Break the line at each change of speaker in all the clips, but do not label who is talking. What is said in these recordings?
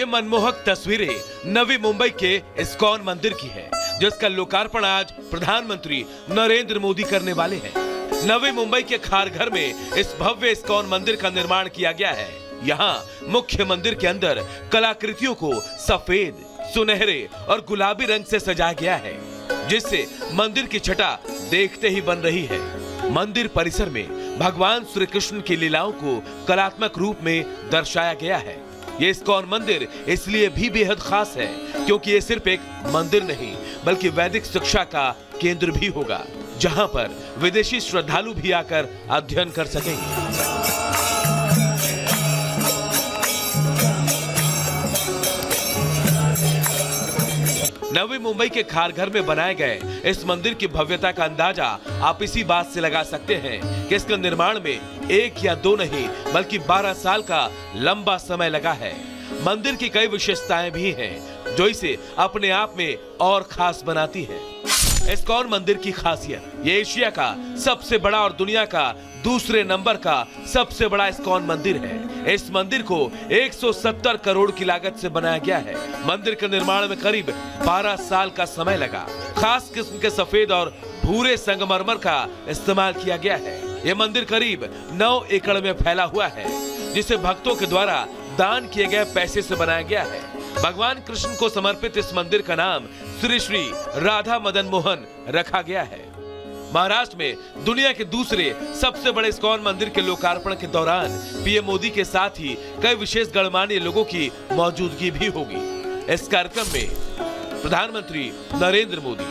मनमोहक तस्वीरें नवी मुंबई के इस्कॉन मंदिर की है, जिसका लोकार्पण आज प्रधानमंत्री नरेंद्र मोदी करने वाले हैं। नवी मुंबई के खारघर में इस भव्य इस्कॉन मंदिर का निर्माण किया गया है। यहाँ मुख्य मंदिर के अंदर कलाकृतियों को सफेद, सुनहरे और गुलाबी रंग से सजाया गया है, जिससे मंदिर की छटा देखते ही बन रही है। मंदिर परिसर में भगवान श्री कृष्ण की लीलाओं को कलात्मक रूप में दर्शाया गया है। ये इस्कॉन मंदिर इसलिए भी बेहद खास है क्योंकि ये सिर्फ एक मंदिर नहीं बल्कि वैदिक शिक्षा का केंद्र भी होगा, जहां पर विदेशी श्रद्धालु भी आकर अध्ययन कर सकेंगे। नवी मुंबई के खारघर में बनाए गए इस मंदिर की भव्यता का अंदाजा आप इसी बात से लगा सकते हैं कि इसके निर्माण में 1 या 2 नहीं बल्कि 12 साल का लंबा समय लगा है। मंदिर की कई विशेषताएं भी हैं जो इसे अपने आप में और खास बनाती है। इस्कॉन मंदिर की खासियत, ये एशिया का सबसे बड़ा और दुनिया का दूसरे नंबर का सबसे बड़ा इस्कॉन मंदिर है। इस मंदिर को 170 करोड़ की लागत से बनाया गया है। मंदिर के निर्माण में करीब 12 साल का समय लगा। खास किस्म के सफेद और भूरे संगमरमर का इस्तेमाल किया गया है। यह मंदिर करीब 9 एकड़ में फैला हुआ है, जिसे भक्तों के द्वारा दान किए गए पैसे से बनाया गया है। भगवान कृष्ण को समर्पित इस मंदिर का नाम श्री श्री राधा मदन मोहन रखा गया है। महाराष्ट्र में दुनिया के दूसरे सबसे बड़े इस्कॉन मंदिर के लोकार्पण के दौरान पीएम मोदी के साथ ही कई विशेष गणमान्य लोगों की मौजूदगी भी होगी। इस कार्यक्रम में प्रधानमंत्री नरेंद्र मोदी,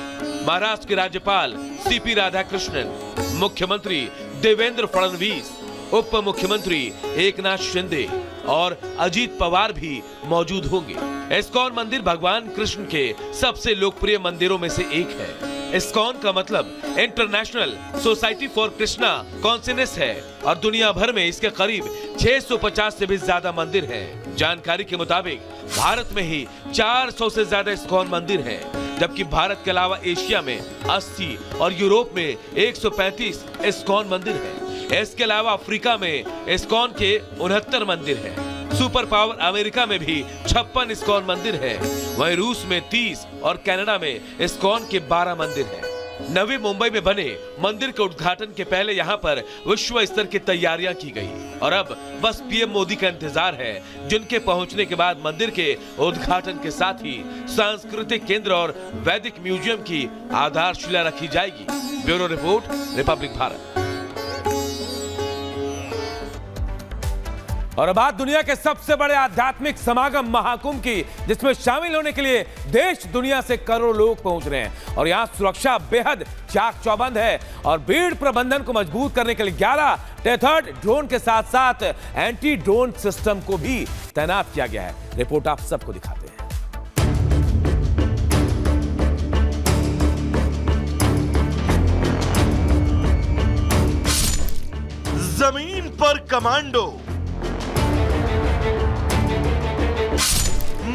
महाराष्ट्र के राज्यपाल सीपी राधाकृष्णन, मुख्यमंत्री देवेंद्र फडणवीस, उप मुख्यमंत्री एकनाथ शिंदे और अजीत पवार भी मौजूद होंगे। इस्कॉन मंदिर भगवान कृष्ण के सबसे लोकप्रिय मंदिरों में से एक है। इस्कॉन का मतलब international society for Krishna consciousness है और दुनिया भर में इसके करीब 650 से भी ज्यादा मंदिर हैं। जानकारी के मुताबिक भारत में ही 400 से ज्यादा इस्कॉन मंदिर हैं, जबकि भारत के अलावा एशिया में 80 और यूरोप में 135 इस्कॉन मंदिर हैं। इसके अलावा अफ्रीका में इस्कॉन के 69 मंदिर हैं। सुपर पावर अमेरिका में भी 56 इस्कॉन मंदिर हैं। वहीं रूस में 30 और कनाडा में इस्कॉन के 12 मंदिर हैं। नवी मुंबई में बने मंदिर के उद्घाटन के पहले यहाँ पर विश्व स्तर की तैयारियां की गई और अब बस पीएम मोदी का इंतजार है, जिनके पहुंचने के बाद मंदिर के उद्घाटन के साथ ही सांस्कृतिक केंद्र और वैदिक म्यूजियम की आधारशिला रखी जाएगी। Bureau report, Republic Bharat. और बात दुनिया के सबसे बड़े आध्यात्मिक समागम महाकुंभ की, जिसमें शामिल होने के लिए देश दुनिया से करोड़ों लोग पहुंच रहे हैं और यहां सुरक्षा बेहद चाक चौबंद है और भीड़ प्रबंधन को मजबूत करने के लिए 11 टेथर्ड ड्रोन के साथ साथ एंटी ड्रोन सिस्टम को भी तैनात किया गया है। रिपोर्ट आप सबको दिखाते हैं।
जमीन पर कमांडो,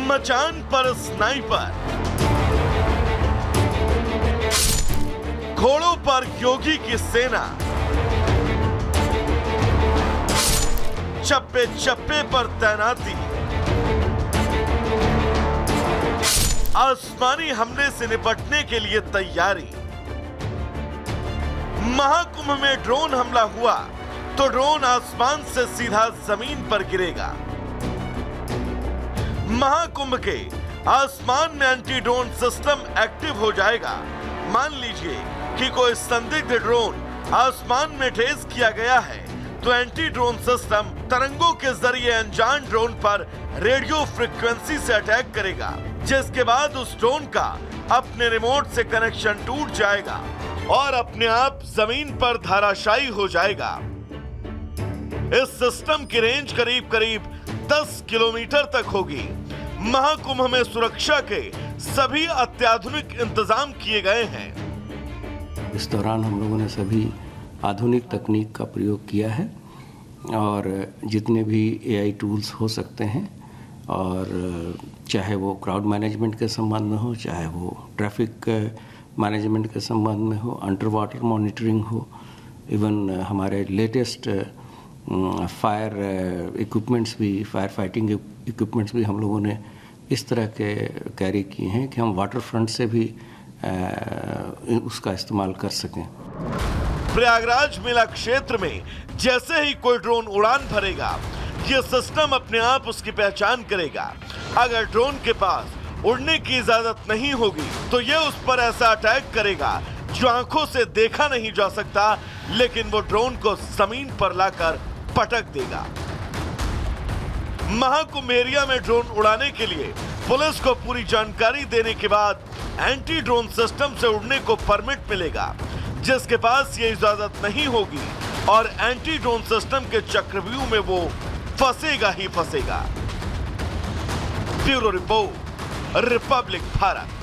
मचान पर स्नाइपर, घोड़ों पर योगी की सेना, चप्पे चप्पे पर तैनाती, आसमानी हमले से निपटने के लिए तैयारी। महाकुंभ में ड्रोन हमला हुआ तो ड्रोन आसमान से सीधा जमीन पर गिरेगा। महाकुंभ के आसमान में एंटी ड्रोन सिस्टम एक्टिव हो जाएगा। मान लीजिए कि कोई संदिग्ध ड्रोन आसमान में ट्रेस किया गया है तो एंटी ड्रोन सिस्टम तरंगों के जरिए अनजान ड्रोन पर रेडियो फ्रीक्वेंसी से अटैक करेगा, जिसके बाद उस ड्रोन का अपने रिमोट से कनेक्शन टूट जाएगा और अपने आप जमीन पर धराशायी हो जाएगा। इस सिस्टम की रेंज करीब करीब 10 किलोमीटर तक होगी। महाकुंभ में सुरक्षा के सभी अत्याधुनिक इंतजाम किए गए हैं।
इस दौरान हम लोगों ने सभी आधुनिक तकनीक का प्रयोग किया है और जितने भी AI टूल्स हो सकते हैं, और चाहे वो क्राउड मैनेजमेंट के संबंध में हो, चाहे वो ट्रैफिक मैनेजमेंट के संबंध में हो, अंडर वाटर मॉनिटरिंग हो, इवन हमारे लेटेस्ट फायर इक्विपमेंट्स भी, फायर फाइटिंग इक्विपमेंट्स भी हम लोगों ने इस तरह के कैरी किए हैं कि हम वाटर फ्रंट से भी उसका इस्तेमाल कर सकें।
प्रयागराज मेला क्षेत्र में जैसे ही कोई ड्रोन उड़ान भरेगा, ये सिस्टम अपने आप उसकी पहचान करेगा। अगर ड्रोन के पास उड़ने की इजाजत नहीं होगी तो ये उस पर ऐसा अटैक करेगा जो आंखों से देखा नहीं जा सकता, लेकिन वो ड्रोन को जमीन पर लाकर पटक देगा। महाकुंभ एरिया में ड्रोन उड़ाने के लिए पुलिस को पूरी जानकारी देने के बाद एंटी ड्रोन सिस्टम से उड़ने को परमिट मिलेगा। जिसके पास ये इजाजत नहीं होगी और एंटी ड्रोन सिस्टम के चक्रव्यूह में वो फंसेगा ही फंसेगा। Bureau report, Republic Bharat.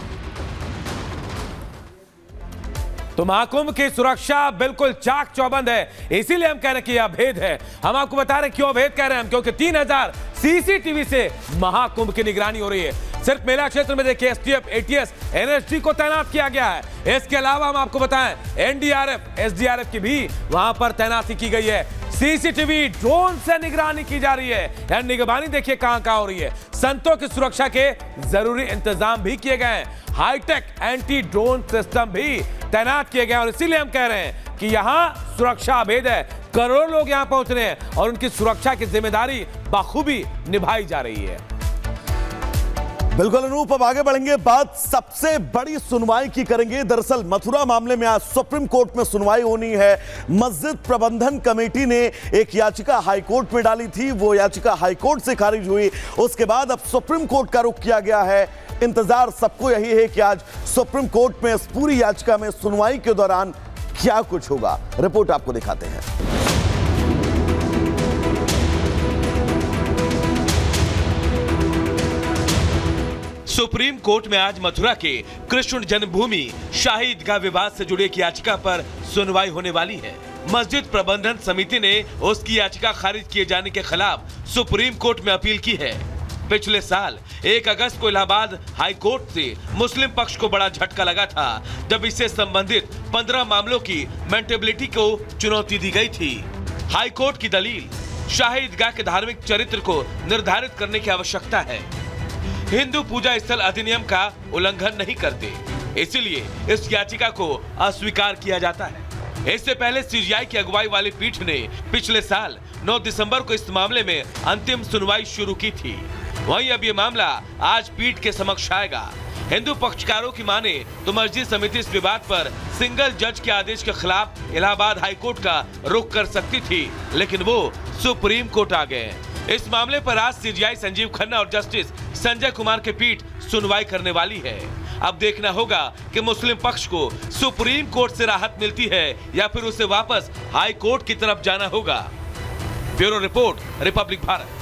तो महाकुंभ की सुरक्षा बिल्कुल चाक चौबंद है, इसीलिए हम कह रहे हैं कि यह अभेद है। हम आपको बता रहे हैं क्यों अभेद कह रहे हैं हम, क्योंकि 3000 सीसीटीवी से महाकुंभ की निगरानी हो रही है। सिर्फ मेला क्षेत्र में देखिए एसटीएफ, एटीएस, एनएसजी को तैनात किया गया है। इसके अलावा हम आपको बताएं एनडीआरएफ, एसडीआरएफ की भी वहां पर तैनाती की गई है। सीसीटीवी ड्रोन से निगरानी की जा रही है। यानी निगरानी देखिए कहां हो रही है। संतों की सुरक्षा के जरूरी इंतजाम भी किए गए हैं। हाईटेक एंटी ड्रोन सिस्टम भी तैनात किए गए और इसीलिए हम कह रहे हैं कि यहां सुरक्षा अभेद है। करोड़ों लोग यहां पहुंच रहे हैं और उनकी सुरक्षा की जिम्मेदारी बखूबी निभाई जा रही है।
बिल्कुल अनूप, अब आगे बढ़ेंगे, बात सबसे बड़ी सुनवाई की करेंगे। दरअसल मथुरा मामले में आज सुप्रीम कोर्ट में सुनवाई होनी है। मस्जिद प्रबंधन कमेटी ने एक याचिका हाईकोर्ट में डाली थी, वो याचिका हाईकोर्ट से खारिज हुई। उसके बाद अब सुप्रीम कोर्ट का रुख किया गया है। इंतजार सबको यही है कि आज सुप्रीम कोर्ट में इस पूरी याचिका में सुनवाई के दौरान क्या कुछ होगा। रिपोर्ट आपको दिखाते हैं।
सुप्रीम कोर्ट में आज मथुरा के कृष्ण जन्मभूमि शाही ईदगाह विवाद से जुड़े एक याचिका पर सुनवाई होने वाली है। मस्जिद प्रबंधन समिति ने उसकी याचिका खारिज किए जाने के खिलाफ सुप्रीम कोर्ट में अपील की है। पिछले साल 1 अगस्त को इलाहाबाद हाई कोर्ट से मुस्लिम पक्ष को बड़ा झटका लगा था, जब इससे संबंधित 15 मामलों की मेंटेबिलिटी को चुनौती दी गई थी। हाई कोर्ट की दलील शाही ईदगाह के धार्मिक चरित्र को निर्धारित करने की आवश्यकता है। हिंदू पूजा स्थल अधिनियम का उल्लंघन नहीं करते, इसलिए इस याचिका को अस्वीकार किया जाता है। इससे पहले सीजीआई की अगुवाई वाली पीठ ने पिछले साल 9 दिसंबर को इस मामले में अंतिम सुनवाई शुरू की थी। वहीं अब ये मामला आज पीठ के समक्ष आएगा। हिंदू पक्षकारों की माने तो मस्जिद समिति इस विवाद पर सिंगल जज के आदेश के खिलाफ इलाहाबाद हाईकोर्ट का रुख कर सकती थी, लेकिन वो सुप्रीम कोर्ट आ गए। इस मामले पर आज सीजीआई संजीव खन्ना और जस्टिस संजय कुमार की पीठ सुनवाई करने वाली है। अब देखना होगा कि मुस्लिम पक्ष को सुप्रीम कोर्ट से राहत मिलती है या फिर उसे वापस हाई कोर्ट की तरफ जाना होगा। Bureau report, Republic Bharat.